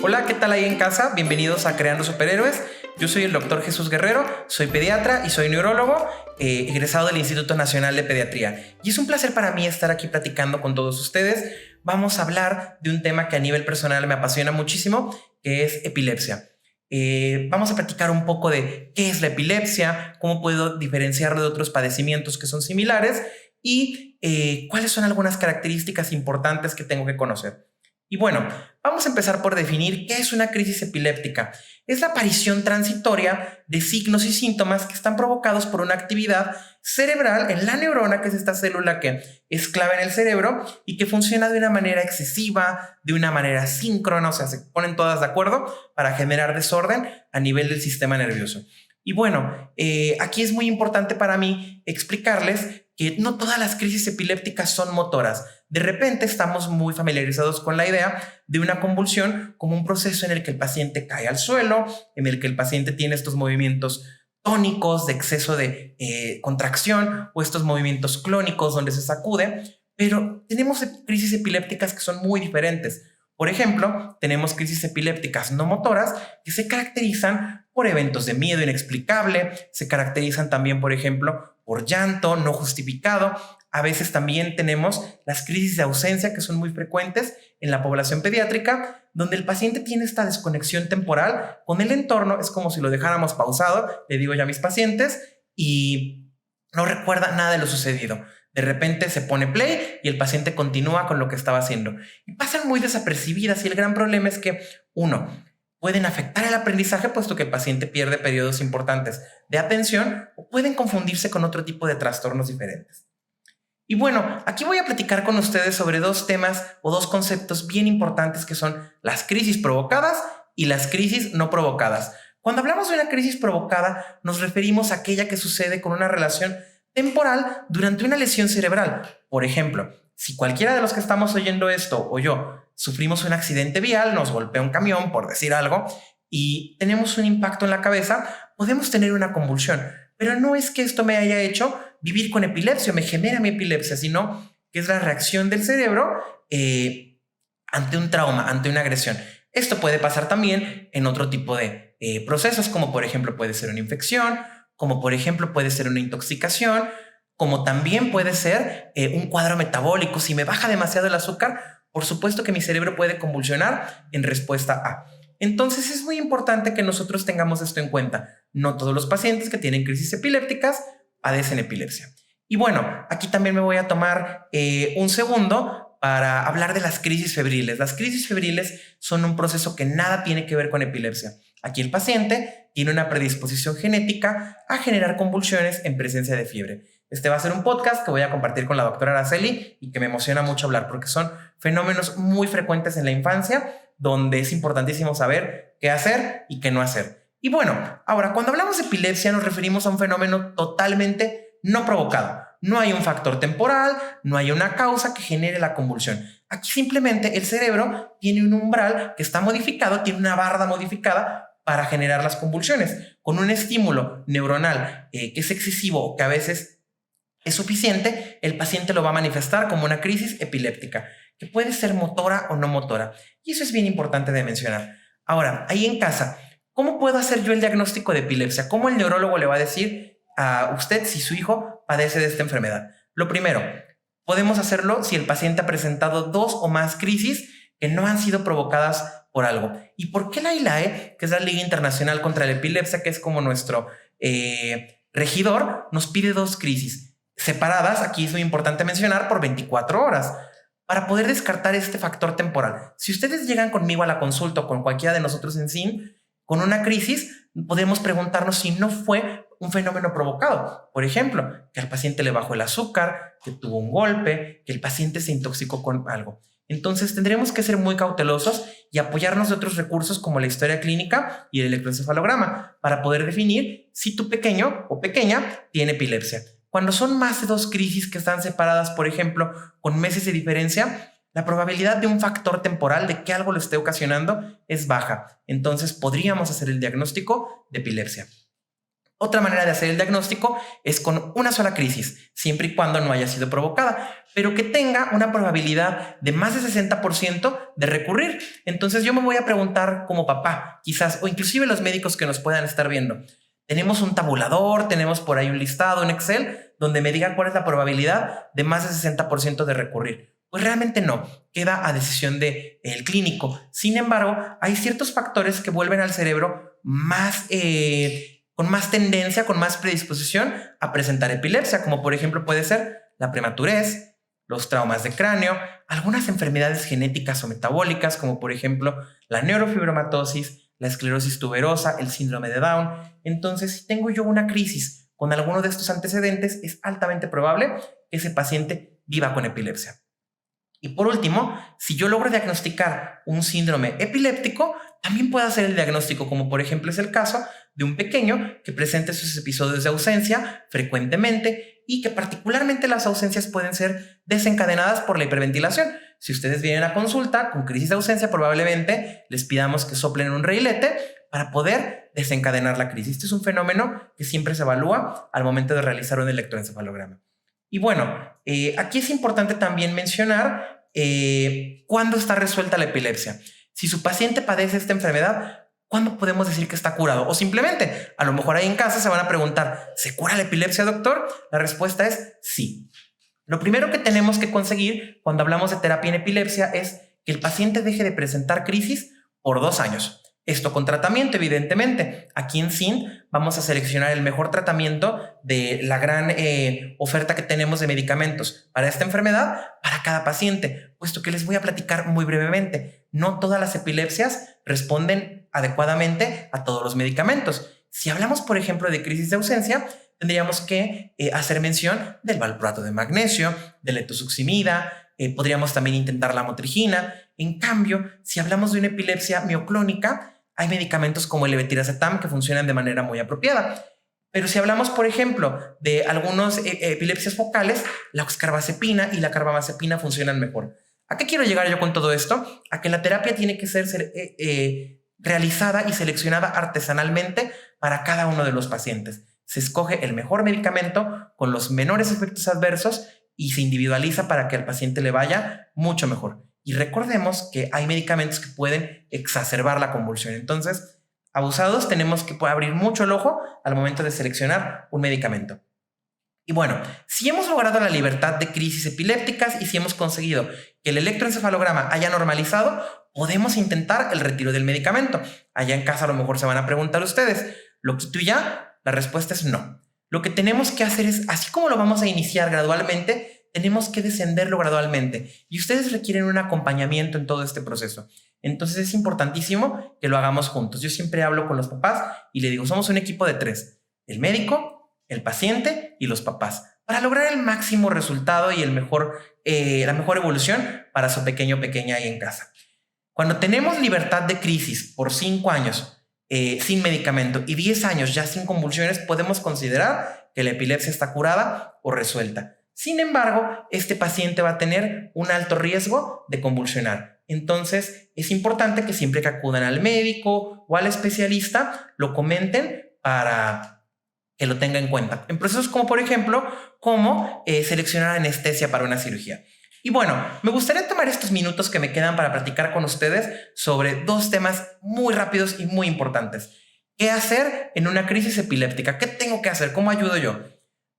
Hola, ¿qué tal ahí en casa? Bienvenidos a Creando Superhéroes. Yo soy el doctor Jesús Guerrero, soy pediatra y soy neurólogo, egresado del Instituto Nacional de Pediatría. Y es un placer para mí estar aquí platicando con todos ustedes. Vamos a hablar de un tema que a nivel personal me apasiona muchísimo, que es epilepsia. Vamos a platicar un poco de qué es la epilepsia, cómo puedo diferenciarlo de otros padecimientos que son similares y cuáles son algunas características importantes que tengo que conocer. Y bueno, vamos a empezar por definir qué es una crisis epiléptica. Es la aparición transitoria de signos y síntomas que están provocados por una actividad cerebral en la neurona, que es esta célula que es clave en el cerebro y que funciona de una manera excesiva, de una manera síncrona, o sea, se ponen todas de acuerdo para generar desorden a nivel del sistema nervioso. Y bueno, aquí es muy importante para mí explicarles que no todas las crisis epilépticas son motoras. De repente estamos muy familiarizados con la idea de una convulsión como un proceso en el que el paciente cae al suelo, en el que el paciente tiene estos movimientos tónicos de exceso de contracción o estos movimientos clónicos donde se sacude, pero tenemos crisis epilépticas que son muy diferentes. Por ejemplo, tenemos crisis epilépticas no motoras que se caracterizan por eventos de miedo inexplicable, se caracterizan también, por ejemplo, por llanto no justificado. A veces también tenemos las crisis de ausencia que son muy frecuentes en la población pediátrica, donde el paciente tiene esta desconexión temporal con el entorno. Es como si lo dejáramos pausado, le digo yo a mis pacientes, y no recuerda nada de lo sucedido. De repente se pone play y el paciente continúa con lo que estaba haciendo. Y pasan muy desapercibidas y el gran problema es que, uno, pueden afectar el aprendizaje puesto que el paciente pierde periodos importantes de atención o pueden confundirse con otro tipo de trastornos diferentes. Y bueno, aquí voy a platicar con ustedes sobre dos temas o dos conceptos bien importantes que son las crisis provocadas y las crisis no provocadas. Cuando hablamos de una crisis provocada, nos referimos a aquella que sucede con una relación temporal durante una lesión cerebral. Por ejemplo, si cualquiera de los que estamos oyendo esto o yo sufrimos un accidente vial, nos golpea un camión, por decir algo, y tenemos un impacto en la cabeza, podemos tener una convulsión. Pero no es que esto me haya hecho vivir con epilepsia, me genera mi epilepsia, sino que es la reacción del cerebro ante un trauma, ante una agresión. Esto puede pasar también en otro tipo de procesos, como por ejemplo puede ser una infección, como por ejemplo puede ser una intoxicación, como también puede ser un cuadro metabólico. Si me baja demasiado el azúcar, por supuesto que mi cerebro puede convulsionar en respuesta a. Entonces es muy importante que nosotros tengamos esto en cuenta. No todos los pacientes que tienen crisis epilépticas padecen epilepsia. Y bueno, aquí también me voy a tomar un segundo para hablar de las crisis febriles. Las crisis febriles son un proceso que nada tiene que ver con epilepsia. Aquí el paciente tiene una predisposición genética a generar convulsiones en presencia de fiebre. Este va a ser un podcast que voy a compartir con la doctora Araceli y que me emociona mucho hablar porque son fenómenos muy frecuentes en la infancia donde es importantísimo saber qué hacer y qué no hacer. Y bueno, ahora cuando hablamos de epilepsia nos referimos a un fenómeno totalmente no provocado. No hay un factor temporal, no hay una causa que genere la convulsión. Aquí simplemente el cerebro tiene un umbral que está modificado, tiene una barra modificada para generar las convulsiones. Con un estímulo neuronal que es excesivo o que a veces es suficiente, el paciente lo va a manifestar como una crisis epiléptica, que puede ser motora o no motora. Y eso es bien importante de mencionar. Ahora, ahí en casa, ¿cómo puedo hacer yo el diagnóstico de epilepsia? ¿Cómo el neurólogo le va a decir a usted si su hijo padece de esta enfermedad? Lo primero, podemos hacerlo si el paciente ha presentado 2 o más crisis que no han sido provocadas por algo. ¿Y por qué la ILAE, que es la Liga Internacional contra la Epilepsia, que es como nuestro regidor, nos pide 2 crisis separadas, aquí es muy importante mencionar, por 24 horas, para poder descartar este factor temporal? Si ustedes llegan conmigo a la consulta o con cualquiera de nosotros en SIN con una crisis, podemos preguntarnos si no fue un fenómeno provocado. Por ejemplo, que al paciente le bajó el azúcar, que tuvo un golpe, que el paciente se intoxicó con algo. Entonces tendremos que ser muy cautelosos y apoyarnos de otros recursos como la historia clínica y el electroencefalograma para poder definir si tu pequeño o pequeña tiene epilepsia. Cuando son más de 2 crisis que están separadas, por ejemplo, con meses de diferencia, la probabilidad de un factor temporal de que algo lo esté ocasionando es baja. Entonces podríamos hacer el diagnóstico de epilepsia. Otra manera de hacer el diagnóstico es con una sola crisis, siempre y cuando no haya sido provocada. pero que tenga una probabilidad de más de 60% de recurrir. Entonces yo me voy a preguntar como papá, quizás, o inclusive los médicos que nos puedan estar viendo, tenemos un tabulador, tenemos por ahí un listado, un Excel, donde me diga cuál es la probabilidad de más de 60% de recurrir. Pues realmente no, queda a decisión del clínico. Sin embargo, hay ciertos factores que vuelven al cerebro con más tendencia, con más predisposición a presentar epilepsia, como por ejemplo puede ser la prematurez, los traumas de cráneo, algunas enfermedades genéticas o metabólicas, como por ejemplo la neurofibromatosis, la esclerosis tuberosa, el síndrome de Down. Entonces, si tengo yo una crisis con alguno de estos antecedentes, es altamente probable que ese paciente viva con epilepsia. Y por último, si yo logro diagnosticar un síndrome epiléptico, también puedo hacer el diagnóstico, como por ejemplo es el caso de un pequeño que presenta sus episodios de ausencia frecuentemente y que particularmente las ausencias pueden ser desencadenadas por la hiperventilación. Si ustedes vienen a consulta con crisis de ausencia, probablemente les pidamos que soplen un reilete para poder desencadenar la crisis. Este es un fenómeno que siempre se evalúa al momento de realizar un electroencefalograma. Y bueno, aquí es importante también mencionar cuándo está resuelta la epilepsia. Si su paciente padece esta enfermedad, ¿cuándo podemos decir que está curado? O simplemente, a lo mejor ahí en casa se van a preguntar, ¿se cura la epilepsia, doctor? La respuesta es sí. Lo primero que tenemos que conseguir cuando hablamos de terapia en epilepsia es que el paciente deje de presentar crisis por 2 años. Esto con tratamiento, evidentemente. Aquí en SIN vamos a seleccionar el mejor tratamiento de la gran oferta que tenemos de medicamentos para esta enfermedad para cada paciente, puesto que les voy a platicar muy brevemente. No todas las epilepsias responden adecuadamente a todos los medicamentos. Si hablamos, por ejemplo, de crisis de ausencia, tendríamos que hacer mención del valproato de magnesio, del etosuximida, podríamos también intentar la motrigina. En cambio, si hablamos de una epilepsia mioclónica, hay medicamentos como el levetiracetam que funcionan de manera muy apropiada. Pero si hablamos, por ejemplo, de algunas epilepsias focales, la oxcarbazepina y la carbamazepina funcionan mejor. ¿A qué quiero llegar yo con todo esto? A que la terapia tiene que ser realizada y seleccionada artesanalmente para cada uno de los pacientes. Se escoge el mejor medicamento con los menores efectos adversos y se individualiza para que al paciente le vaya mucho mejor. Y recordemos que hay medicamentos que pueden exacerbar la convulsión. Entonces, abusados, tenemos que abrir mucho el ojo al momento de seleccionar un medicamento. Y bueno, si hemos logrado la libertad de crisis epilépticas y si hemos conseguido que el electroencefalograma haya normalizado, podemos intentar el retiro del medicamento. Allá en casa a lo mejor se van a preguntar ustedes, ¿lo quito ya? La respuesta es no. Lo que tenemos que hacer es, así como lo vamos a iniciar gradualmente, tenemos que descenderlo gradualmente y ustedes requieren un acompañamiento en todo este proceso. Entonces es importantísimo que lo hagamos juntos. Yo siempre hablo con los papás y le digo, somos un equipo de 3, el médico, el paciente y los papás, para lograr el máximo resultado y la mejor evolución para su pequeño o pequeña ahí en casa. Cuando tenemos libertad de crisis por 5 años sin medicamento y 10 años ya sin convulsiones, podemos considerar que la epilepsia está curada o resuelta. Sin embargo, este paciente va a tener un alto riesgo de convulsionar. Entonces, es importante que siempre que acudan al médico o al especialista, lo comenten para que lo tenga en cuenta. En procesos como, por ejemplo, cómo seleccionar anestesia para una cirugía. Y bueno, me gustaría tomar estos minutos que me quedan para platicar con ustedes sobre 2 temas muy rápidos y muy importantes. ¿Qué hacer en una crisis epiléptica? ¿Qué tengo que hacer? ¿Cómo ayudo yo?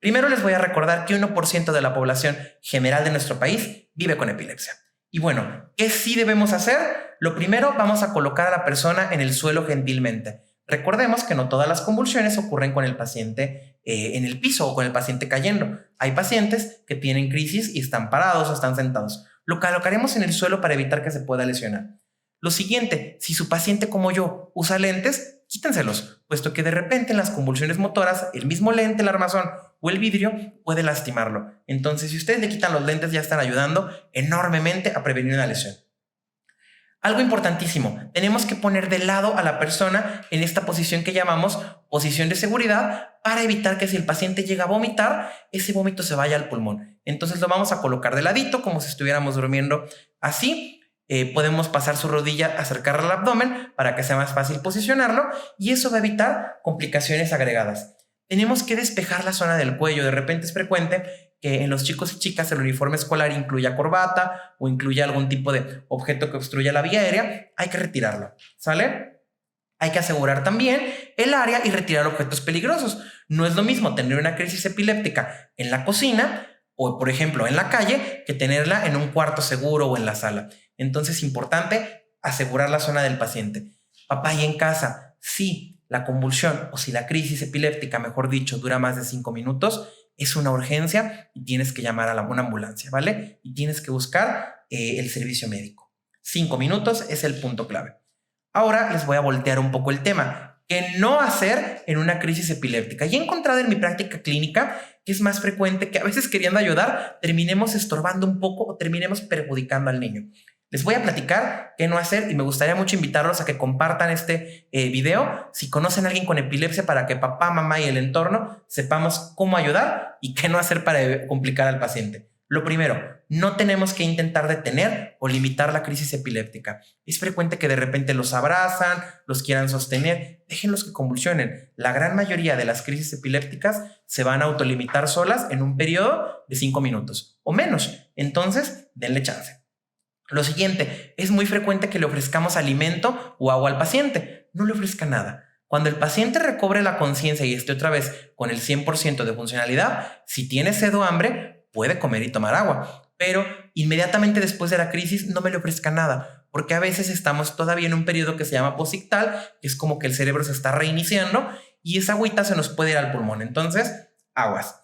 Primero les voy a recordar que 1% de la población general de nuestro país vive con epilepsia. Y bueno, ¿qué sí debemos hacer? Lo primero, vamos a colocar a la persona en el suelo gentilmente. Recordemos que no todas las convulsiones ocurren con el paciente en el piso o con el paciente cayendo. Hay pacientes que tienen crisis y están parados o están sentados. Lo colocaremos en el suelo para evitar que se pueda lesionar. Lo siguiente, si su paciente como yo usa lentes, quítenselos, puesto que de repente en las convulsiones motoras el mismo lente, el armazón o el vidrio puede lastimarlo. Entonces, si ustedes le quitan los lentes, ya están ayudando enormemente a prevenir una lesión. Algo importantísimo, tenemos que poner de lado a la persona en esta posición que llamamos posición de seguridad para evitar que si el paciente llega a vomitar, ese vómito se vaya al pulmón. Entonces lo vamos a colocar de ladito como si estuviéramos durmiendo así. Podemos pasar su rodilla, acercarla al abdomen para que sea más fácil posicionarlo y eso va a evitar complicaciones agregadas. Tenemos que despejar la zona del cuello. De repente es frecuente que en los chicos y chicas el uniforme escolar incluya corbata o incluya algún tipo de objeto que obstruya la vía aérea, hay que retirarlo, ¿sale? Hay que asegurar también el área y retirar objetos peligrosos. No es lo mismo tener una crisis epiléptica en la cocina o, por ejemplo, en la calle, que tenerla en un cuarto seguro o en la sala. Entonces es importante asegurar la zona del paciente. Papá, y en casa, si la convulsión o si la crisis epiléptica, mejor dicho, dura más de 5 minutos, es una urgencia y tienes que llamar a una ambulancia, ¿vale? Y tienes que buscar el servicio médico. 5 minutos es el punto clave. Ahora les voy a voltear un poco el tema. ¿Qué no hacer en una crisis epiléptica? Y he encontrado en mi práctica clínica que es más frecuente que a veces, queriendo ayudar, terminemos estorbando un poco o terminemos perjudicando al niño. Les voy a platicar qué no hacer y me gustaría mucho invitarlos a que compartan este video si conocen a alguien con epilepsia, para que papá, mamá y el entorno sepamos cómo ayudar y qué no hacer para complicar al paciente. Lo primero, no tenemos que intentar detener o limitar la crisis epiléptica. Es frecuente que de repente los abrazan, los quieran sostener, déjenlos que convulsionen. La gran mayoría de las crisis epilépticas se van a autolimitar solas en un periodo de 5 minutos o menos. Entonces, denle chance. Lo siguiente, es muy frecuente que le ofrezcamos alimento o agua al paciente. No le ofrezca nada. Cuando el paciente recobre la conciencia y esté otra vez con el 100% de funcionalidad, si tiene sed o hambre, puede comer y tomar agua. Pero inmediatamente después de la crisis no me le ofrezca nada, porque a veces estamos todavía en un periodo que se llama posictal, que es como que el cerebro se está reiniciando y esa agüita se nos puede ir al pulmón. Entonces, aguas.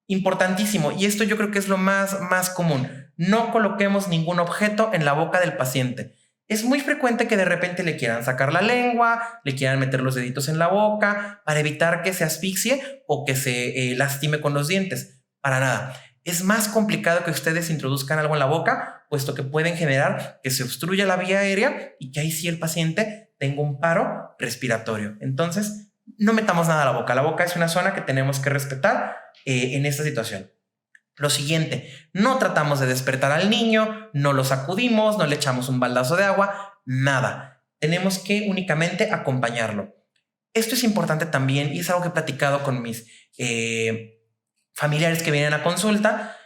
Importantísimo, y esto yo creo que es lo más común. No coloquemos ningún objeto en la boca del paciente. Es muy frecuente que de repente le quieran sacar la lengua, le quieran meter los deditos en la boca para evitar que se asfixie o que se lastime con los dientes. Para nada. Es más complicado que ustedes introduzcan algo en la boca, puesto que pueden generar que se obstruya la vía aérea y que ahí sí el paciente tenga un paro respiratorio. Entonces, no metamos nada a la boca. La boca es una zona que tenemos que respetar en esta situación. Lo siguiente, no tratamos de despertar al niño, no lo sacudimos, no le echamos un baldazo de agua, nada. Tenemos que únicamente acompañarlo. Esto es importante también y es algo que he platicado con mis familiares que vienen a consulta.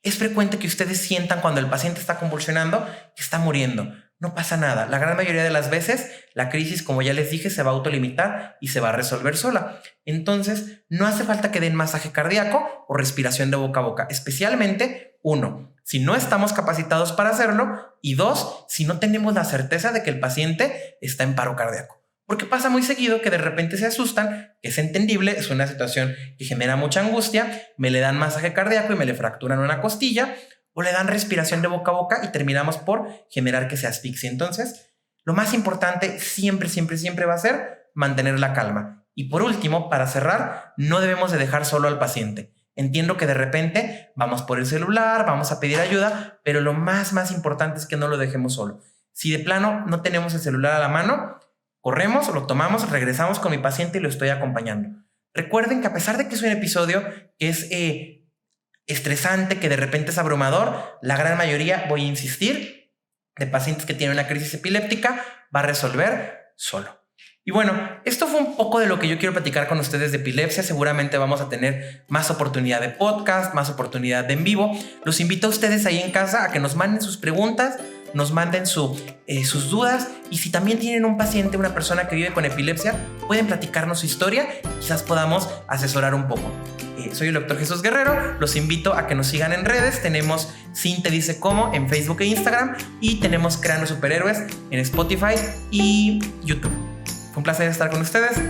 Es frecuente que ustedes sientan cuando el paciente está convulsionando que está muriendo. No pasa nada. La gran mayoría de las veces la crisis, como ya les dije, se va a autolimitar y se va a resolver sola. Entonces, no hace falta que den masaje cardíaco o respiración de boca a boca. Especialmente, 1, si no estamos capacitados para hacerlo, y 2, si no tenemos la certeza de que el paciente está en paro cardíaco. Porque pasa muy seguido que de repente se asustan, que es entendible, es una situación que genera mucha angustia, me le dan masaje cardíaco y me le fracturan una costilla, o le dan respiración de boca a boca y terminamos por generar que se asfixie. Entonces, lo más importante siempre va a ser mantener la calma. Y por último, para cerrar, no debemos de dejar solo al paciente. Entiendo que de repente vamos por el celular, vamos a pedir ayuda, pero lo más importante es que no lo dejemos solo. Si de plano no tenemos el celular a la mano, corremos, lo tomamos, regresamos con mi paciente y lo estoy acompañando. Recuerden que a pesar de que es un episodio que es estresante, que de repente es abrumador, la gran mayoría, voy a insistir, de pacientes que tienen una crisis epiléptica va a resolver solo. Y bueno, esto fue un poco de lo que yo quiero platicar con ustedes de epilepsia. Seguramente vamos a tener más oportunidad de podcast, más oportunidad de en vivo. Los invito a ustedes ahí en casa a que nos manden sus preguntas, nos manden sus dudas, y si también tienen un paciente, una persona que vive con epilepsia, pueden platicarnos su historia, quizás podamos asesorar un poco. Soy el doctor Jesús Guerrero, los invito a que nos sigan en redes. Tenemos Sin Te Dice Cómo en Facebook e Instagram, y tenemos Creando Superhéroes en Spotify y YouTube. Fue un placer estar con ustedes.